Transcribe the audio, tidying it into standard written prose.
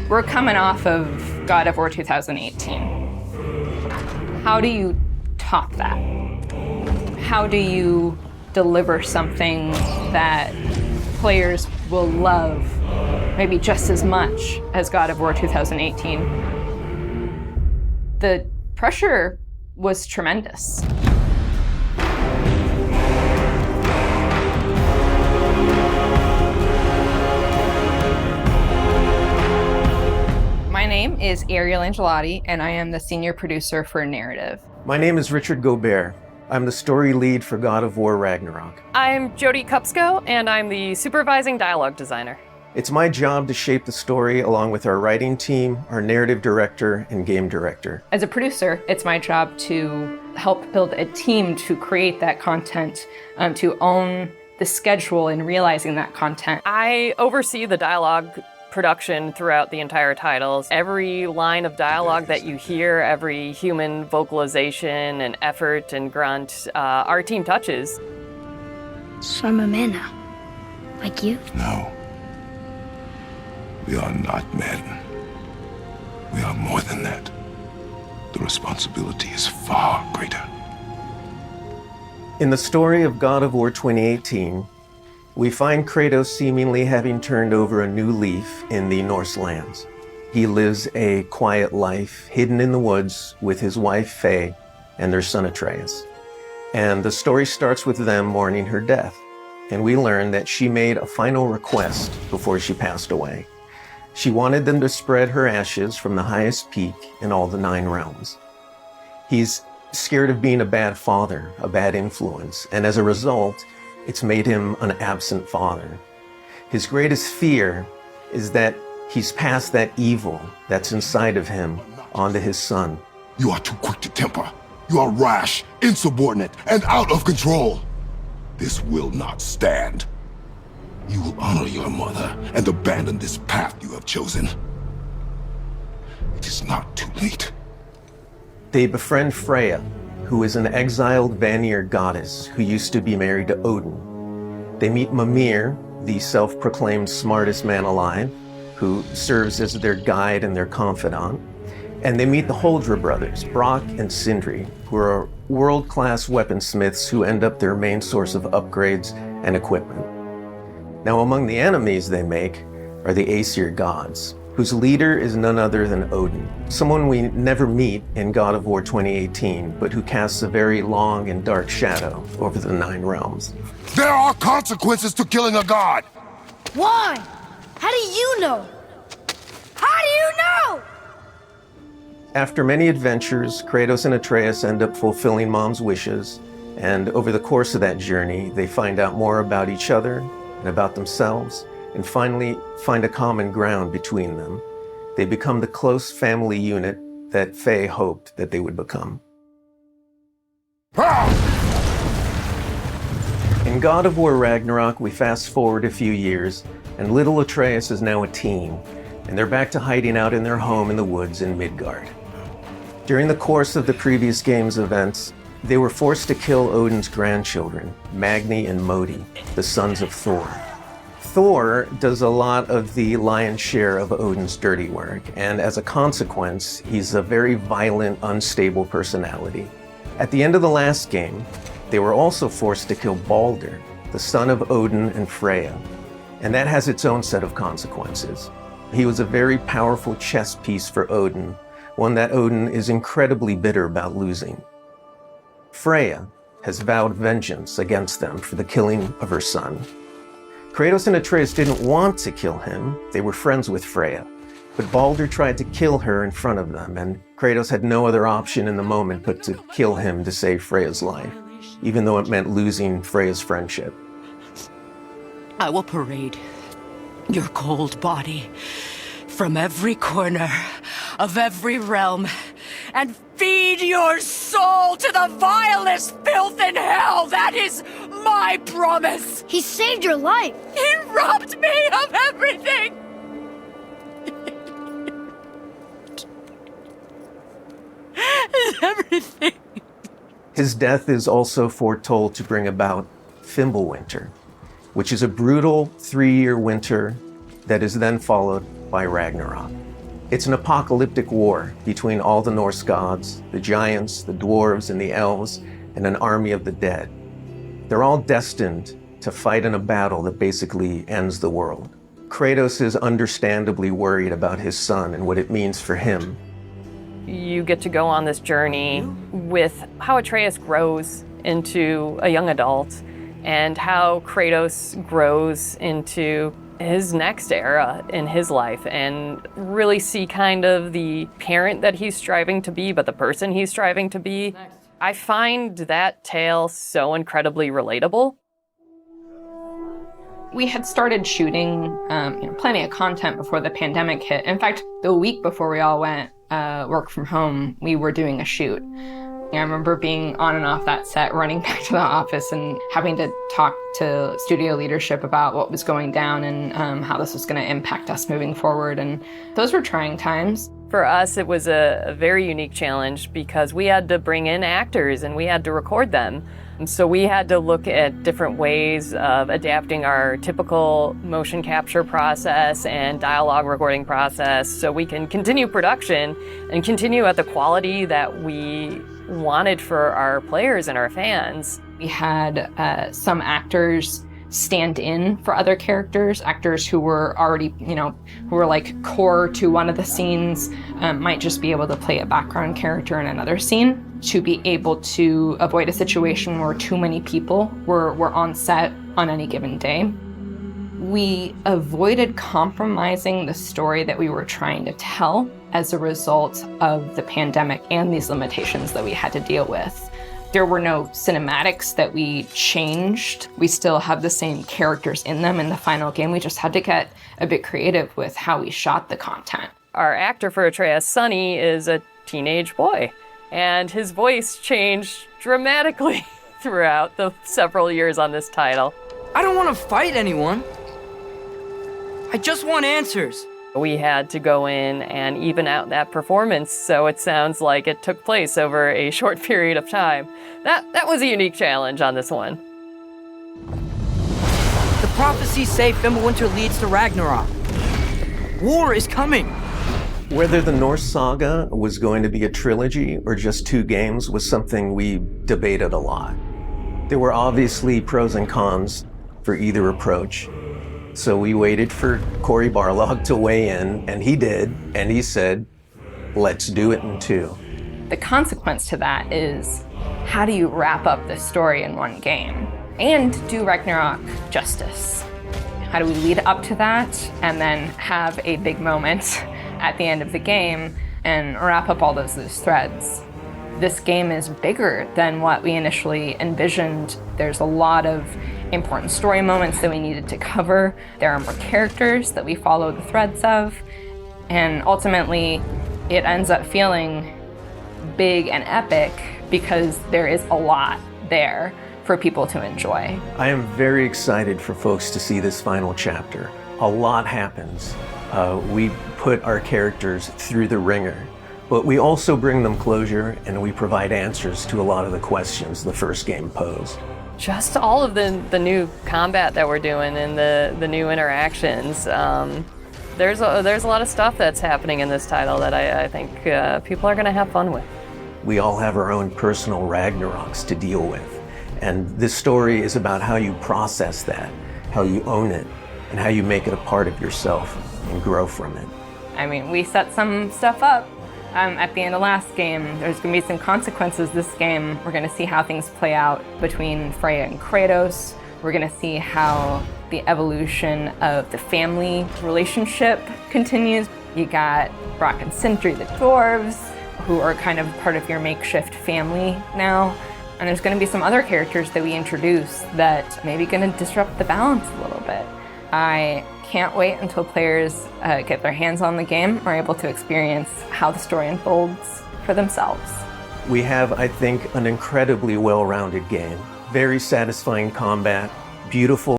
We're coming off of God of War 2018. How do you top that? How do you deliver something that players will love maybe just as much as God of War 2018? The pressure was tremendous. My name is Ariel Angelotti, and I am the senior producer for narrative. My name is Richard GOWR. I'm the story lead for God of War Ragnarök. I'm Jody Kupsko, and I'm the supervising dialogue designer. It's my job to shape the story along with our writing team, our narrative director, and game director. As a producer, it's my job to help build a team to create that content, to own the schedule in realizing that content. I oversee the dialogue production throughout the entire titles. Every line of dialogue that you hear, every human vocalization and effort and grunt, our team touches. So I'm a man now, like you? No. We are not men. We are more than that. The responsibility is far greater. In the story of God of War 2018, we find Kratos seemingly having turned over a new leaf in the Norse lands. He lives a quiet life, hidden in the woods with his wife Faye and their son Atreus. And the story starts with them mourning her death. And we learn that she made a final request before she passed away. She wanted them to spread her ashes from the highest peak in all the 9 realms. He's scared of being a bad father, a bad influence, and as a result, it's made him an absent father. His greatest fear is that he's passed that evil that's inside of him onto his son. You are too quick to temper. You are rash, insubordinate, and out of control. This will not stand. You will honor your mother and abandon this path you have chosen. It is not too late. They befriend Freya, who is an exiled Vanir goddess who used to be married to Odin. They meet Mimir, the self-proclaimed smartest man alive, who serves as their guide and their confidant. And they meet the Holdra brothers, Brock and Sindri, who are world-class weaponsmiths who end up their main source of upgrades and equipment. Now, among the enemies they make are the Aesir gods, whose leader is none other than Odin, someone we never meet in God of War 2018, but who casts a very long and dark shadow over the 9 realms. There are consequences to killing a god! Why? How do you know? How do you know? After many adventures, Kratos and Atreus end up fulfilling Mom's wishes, and over the course of that journey, they find out more about each other and about themselves, and finally find a common ground between them. They become the close family unit that Faye hoped that they would become. In God of War Ragnarök, we fast forward a few years, and little Atreus is now a teen, and they're back to hiding out in their home in the woods in Midgard. During the course of the previous game's events, they were forced to kill Odin's grandchildren, Magni and Modi, the sons of Thor. Thor does a lot of the lion's share of Odin's dirty work, and as a consequence, he's a very violent, unstable personality. At the end of the last game, they were also forced to kill Baldur, the son of Odin and Freya, and that has its own set of consequences. He was a very powerful chess piece for Odin, one that Odin is incredibly bitter about losing. Freya has vowed vengeance against them for the killing of her son. Kratos and Atreus didn't want to kill him, they were friends with Freya, but Baldur tried to kill her in front of them, and Kratos had no other option in the moment but to kill him to save Freya's life, even though it meant losing Freya's friendship. I will parade your cold body from every corner of every realm and feed your soul to the vilest filth in hell. That is my promise. He saved your life. He robbed me of everything. Everything. His death is also foretold to bring about Fimbulwinter, which is a brutal 3-year winter that is then followed by Ragnarok. It's an apocalyptic war between all the Norse gods, the giants, the dwarves, and the elves, and an army of the dead. They're all destined to fight in a battle that basically ends the world. Kratos is understandably worried about his son and what it means for him. You get to go on this journey with how Atreus grows into a young adult and how Kratos grows into his next era in his life, and really see kind of the parent that he's striving to be, but the person he's striving to be. I find that tale so incredibly relatable. We had started shooting plenty of content before the pandemic hit. In fact, the week before we all went work from home, we were doing a shoot. I remember being on and off that set, running back to the office and having to talk to studio leadership about what was going down and how this was going to impact us moving forward. And those were trying times. For us, it was a very unique challenge because we had to bring in actors and we had to record them. And so we had to look at different ways of adapting our typical motion capture process and dialogue recording process so we can continue production and continue at the quality that we wanted for our players and our fans. We had some actors stand in for other characters, actors who were already, who were like core to one of the scenes, might just be able to play a background character in another scene to be able to avoid a situation where too many people were on set on any given day. We avoided compromising the story that we were trying to tell as a result of the pandemic and these limitations that we had to deal with. There were no cinematics that we changed. We still have the same characters in them in the final game. We just had to get a bit creative with how we shot the content. Our actor for Atreus, Sonny, is a teenage boy, and his voice changed dramatically throughout the several years on this title. I don't want to fight anyone. I just want answers. We had to go in and even out that performance so it sounds like it took place over a short period of time. That was a unique challenge on this one. The prophecies say Fimbulwinter leads to Ragnarok. War is coming. Whether the Norse saga was going to be a trilogy or just 2 games was something we debated a lot. There were obviously pros and cons for either approach. So we waited for Cory Barlog to weigh in, and he did, and he said, let's do it in 2. The consequence to that is, how do you wrap up the story in one game and do Ragnarok justice? How do we lead up to that and then have a big moment at the end of the game and wrap up all those loose threads? This game is bigger than what we initially envisioned. There's a lot of important story moments that we needed to cover. There are more characters that we follow the threads of. And ultimately, it ends up feeling big and epic because there is a lot there for people to enjoy. I am very excited for folks to see this final chapter. A lot happens. We put our characters through the ringer, but we also bring them closure and we provide answers to a lot of the questions the first game posed. Just all of the new combat that we're doing and the new interactions. There's a lot of stuff that's happening in this title that I think people are going to have fun with. We all have our own personal Ragnaroks to deal with. And this story is about how you process that, how you own it, and how you make it a part of yourself and grow from it. I mean, we set some stuff up at the end of last game. There's going to be some consequences this game. We're going to see how things play out between Freya and Kratos. We're going to see how the evolution of the family relationship continues. You got Brock and Sindri, the dwarves, who are kind of part of your makeshift family now. And there's going to be some other characters that we introduce that may be going to disrupt the balance a little bit. I can't wait until players get their hands on the game, are able to experience how the story unfolds for themselves. We have, I think, an incredibly well-rounded game. Very satisfying combat, beautiful